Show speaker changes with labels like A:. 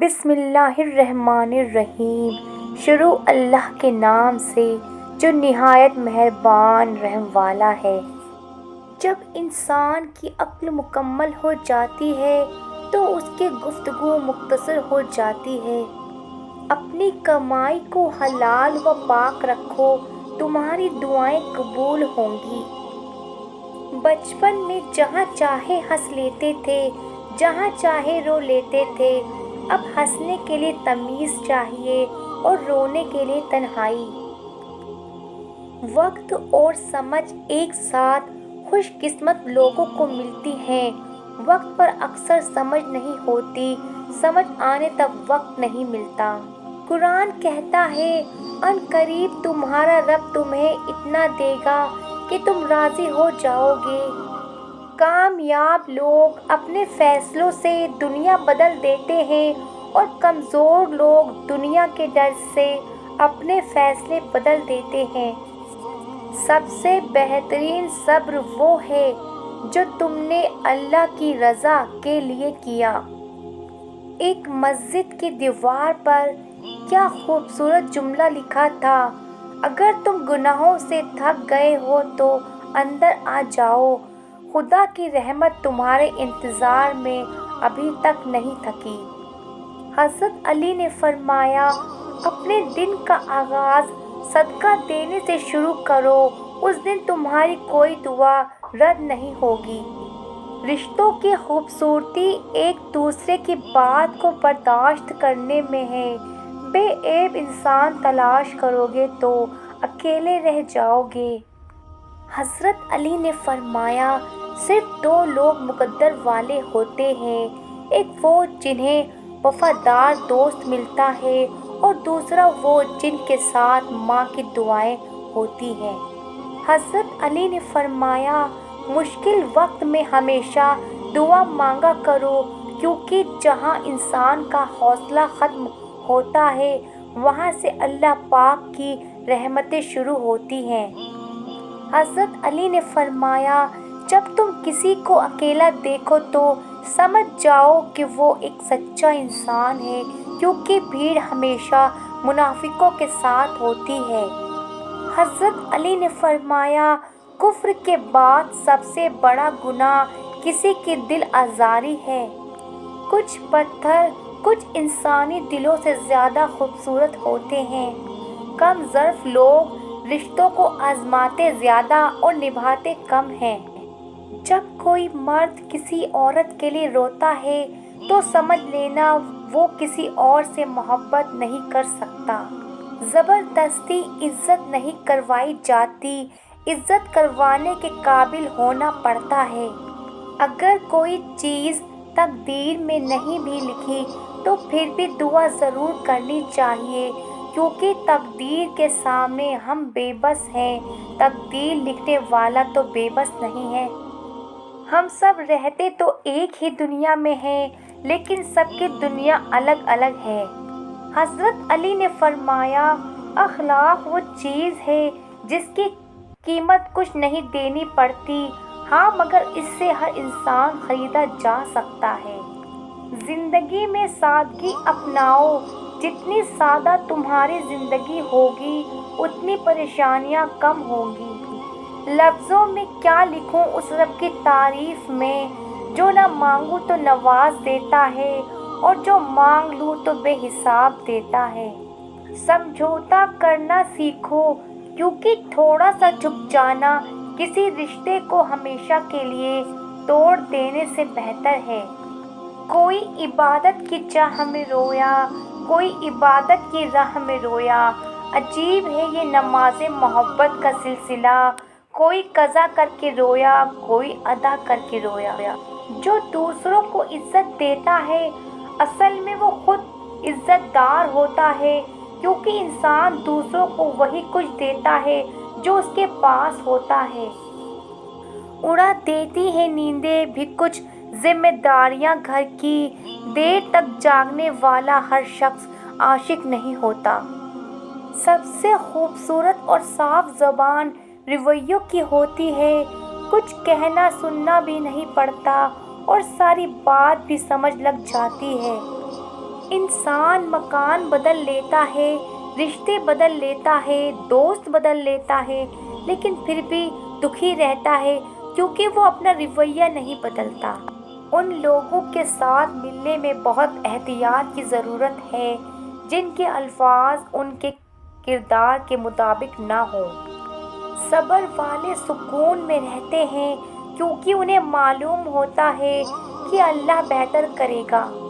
A: بسم اللہ الرحمن الرحیم۔ شروع اللہ کے نام سے جو نہایت مہربان رحم والا ہے۔ جب انسان کی عقل مکمل ہو جاتی ہے تو اس کی گفتگو مختصر ہو جاتی ہے۔ اپنی کمائی کو حلال و پاک رکھو، تمہاری دعائیں قبول ہوں گی۔ بچپن میں جہاں چاہے ہنس لیتے تھے، جہاں چاہے رو لیتے تھے۔ اب ہنسنے کے لیے تمیز چاہیے اور رونے کے لیے تنہائی۔ وقت اور سمجھ ایک ساتھ خوش قسمت لوگوں کو ملتی ہیں۔ وقت پر اکثر سمجھ نہیں ہوتی، سمجھ آنے تک وقت نہیں ملتا۔ قرآن کہتا ہے، ان قریب تمہارا رب تمہیں اتنا دے گا کہ تم راضی ہو جاؤ گے۔ کامیاب لوگ اپنے فیصلوں سے دنیا بدل دیتے ہیں اور کمزور لوگ دنیا کے ڈر سے اپنے فیصلے بدل دیتے ہیں۔ سب سے بہترین صبر وہ ہے جو تم نے اللہ کی رضا کے لیے کیا۔ ایک مسجد کی دیوار پر کیا خوبصورت جملہ لکھا تھا، اگر تم گناہوں سے تھک گئے ہو تو اندر آ جاؤ، خدا کی رحمت تمہارے انتظار میں ابھی تک نہیں تھکی۔ حضرت علی نے فرمایا، اپنے دن کا آغاز صدقہ دینے سے شروع کرو، اس دن تمہاری کوئی دعا رد نہیں ہوگی۔ رشتوں کی خوبصورتی ایک دوسرے کی بات کو برداشت کرنے میں ہے۔ بے عیب انسان تلاش کرو گے تو اکیلے رہ جاؤ گے۔ حضرت علی نے فرمایا، صرف دو لوگ مقدر والے ہوتے ہیں، ایک وہ جنہیں وفادار دوست ملتا ہے اور دوسرا وہ جن کے ساتھ ماں کی دعائیں ہوتی ہیں۔ حضرت علی نے فرمایا، مشکل وقت میں ہمیشہ دعا مانگا کرو، کیونکہ جہاں انسان کا حوصلہ ختم ہوتا ہے وہاں سے اللہ پاک کی رحمتیں شروع ہوتی ہیں۔ حضرت علی نے فرمایا، جب تم کسی کو اکیلا دیکھو تو سمجھ جاؤ کہ وہ ایک سچا انسان ہے، کیونکہ بھیڑ ہمیشہ منافقوں کے ساتھ ہوتی ہے۔ حضرت علی نے فرمایا، کفر کے بعد سب سے بڑا گناہ کسی کی دل آزاری ہے۔ کچھ پتھر کچھ انسانی دلوں سے زیادہ خوبصورت ہوتے ہیں۔ کم ظرف لوگ رشتوں کو آزماتے زیادہ اور نبھاتے کم ہیں۔ جب کوئی مرد کسی عورت کے لیے روتا ہے تو سمجھ لینا وہ کسی اور سے محبت نہیں کر سکتا۔ زبردستی عزت نہیں کروائی جاتی، عزت کروانے کے قابل ہونا پڑتا ہے۔ اگر کوئی چیز تقدیر میں نہیں بھی لکھی تو پھر بھی دعا ضرور کرنی چاہیے، کیونکہ تقدیر کے سامنے ہم بے بس ہیں، تقدیر لکھنے والا تو بے بس نہیں ہے۔ ہم سب رہتے تو ایک ہی دنیا میں ہیں، لیکن سب کی دنیا الگ الگ ہے۔ حضرت علی نے فرمایا، اخلاق وہ چیز ہے جس کی قیمت کچھ نہیں دینی پڑتی، ہاں مگر اس سے ہر انسان خریدا جا سکتا ہے۔ زندگی میں سادگی اپناؤ، جتنی سادہ تمہاری زندگی ہوگی اتنی پریشانیاں کم ہوں گی۔ لفظوں میں کیا لکھوں اس رب کی تعریف میں، جو نہ مانگوں تو نواز دیتا ہے اور جو مانگ لوں تو بے حساب دیتا ہے۔ سمجھوتا کرنا سیکھو، کیونکہ تھوڑا سا جھک جانا کسی رشتے کو ہمیشہ کے لیے توڑ دینے سے بہتر ہے۔ کوئی عبادت کی چاہ میں رویا، کوئی عبادت کی راہ میں رویا، عجیب ہے یہ نماز محبت کا سلسلہ، کوئی قضا کر کے رویا، کوئی ادا کر کے رویا۔ جو دوسروں کو عزت دیتا ہے اصل میں وہ خود عزت دار ہوتا ہے، کیونکہ انسان دوسروں کو وہی کچھ دیتا ہے جو اس کے پاس ہوتا ہے۔ اڑا دیتی ہیں نیندیں بھی کچھ ذمہ داریاں گھر کی، دیر تک جاگنے والا ہر شخص عاشق نہیں ہوتا۔ سب سے خوبصورت اور صاف زبان رویوں کی ہوتی ہے، کچھ کہنا سننا بھی نہیں پڑتا اور ساری بات بھی سمجھ لگ جاتی ہے۔ انسان مکان بدل لیتا ہے، رشتے بدل لیتا ہے، دوست بدل لیتا ہے، لیکن پھر بھی دکھی رہتا ہے کیونکہ وہ اپنا رویہ نہیں بدلتا۔ ان لوگوں کے ساتھ ملنے میں بہت احتیاط کی ضرورت ہے جن کے الفاظ ان کے کردار کے مطابق نہ ہوں۔ صبر والے سکون میں رہتے ہیں کیونکہ انہیں معلوم ہوتا ہے کہ اللہ بہتر کرے گا۔